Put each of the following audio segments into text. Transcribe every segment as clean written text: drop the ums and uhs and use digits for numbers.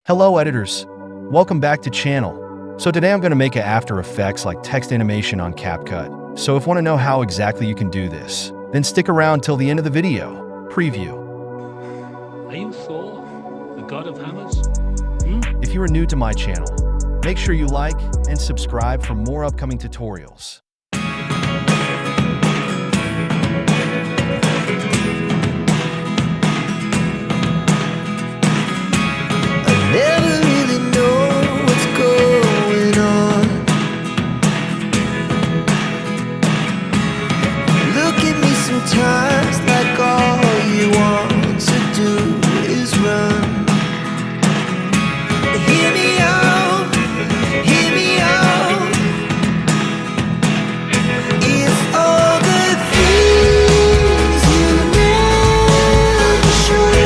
Hello editors, welcome back to channel. So today I'm going to make an After Effects like text animation on CapCut. So if you want to know how exactly you can do this, then stick around till the end of the video. Preview. Are you Thor, the god of hammers? If you are new to my channel, make sure you like and subscribe for more upcoming tutorials. Never really know what's going on. Look at me sometimes like all you want to do is run. Hear me out, hear me out. It's all the things you never show.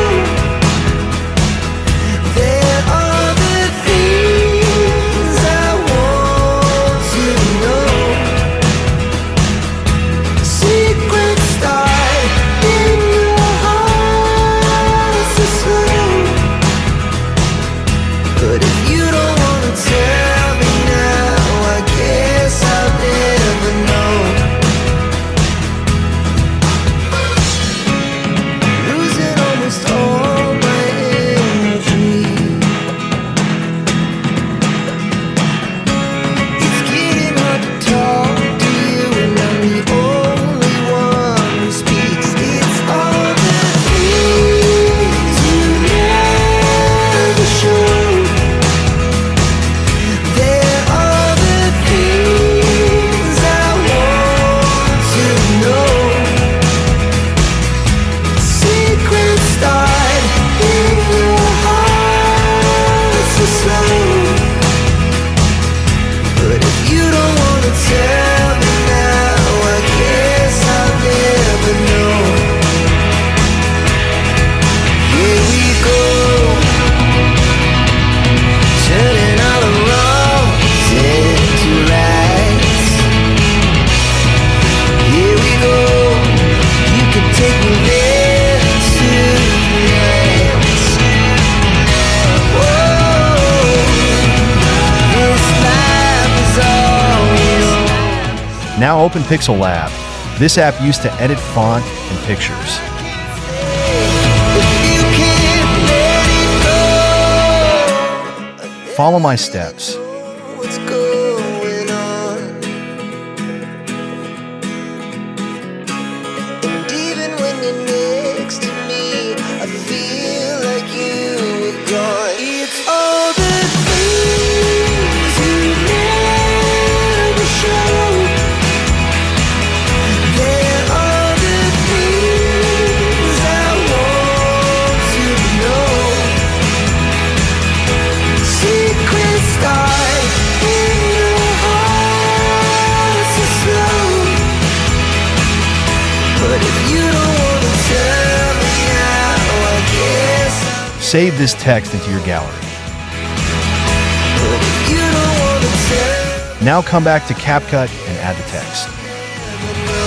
Now open Pixel Lab. This app used to edit font and pictures. Follow my steps. What's going on? And even when you're next to me, I feel like you were gone. It's all the things you never show. There are the things I want to know. Secrets start in your heart so slow. But if you don't want to tell me now, I guess Save this text into your gallery. But if you don't want to tell Now come back to CapCut and add the text. me no.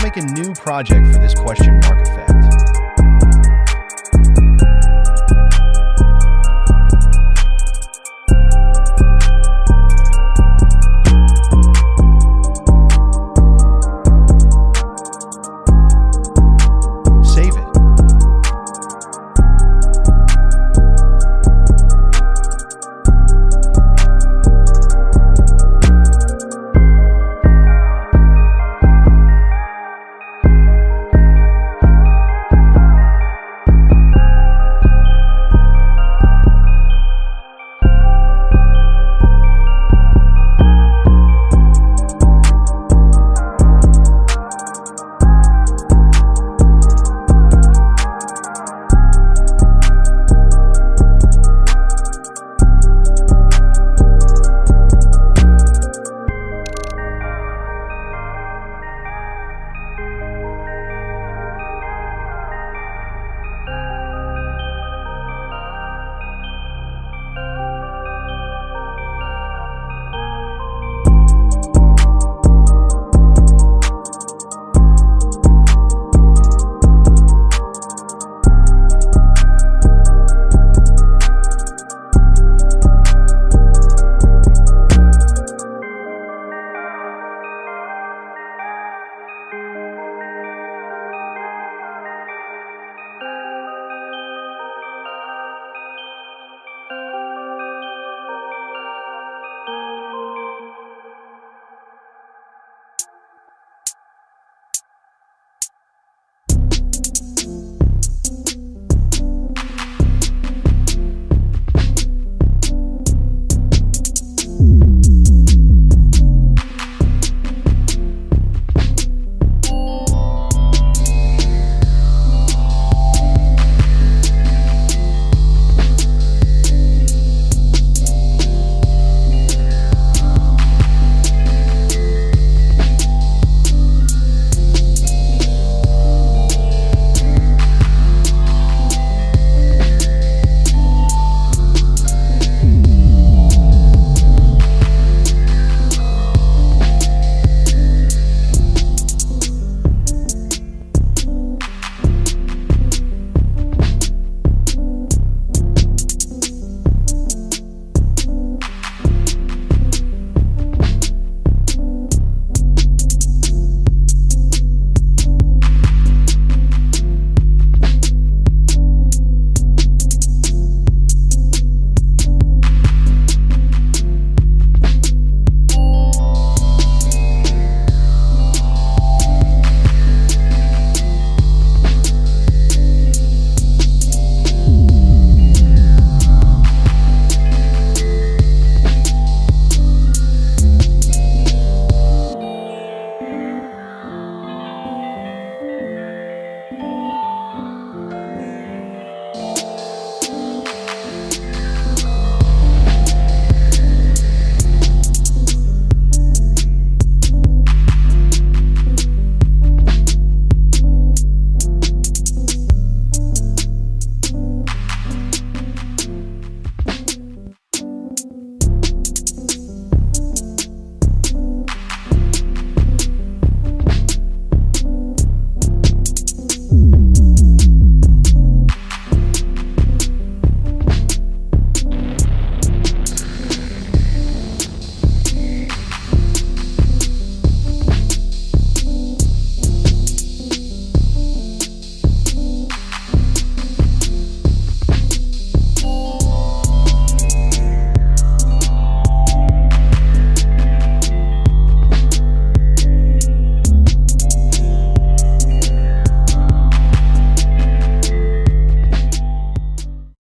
Make a new project for this question mark effect.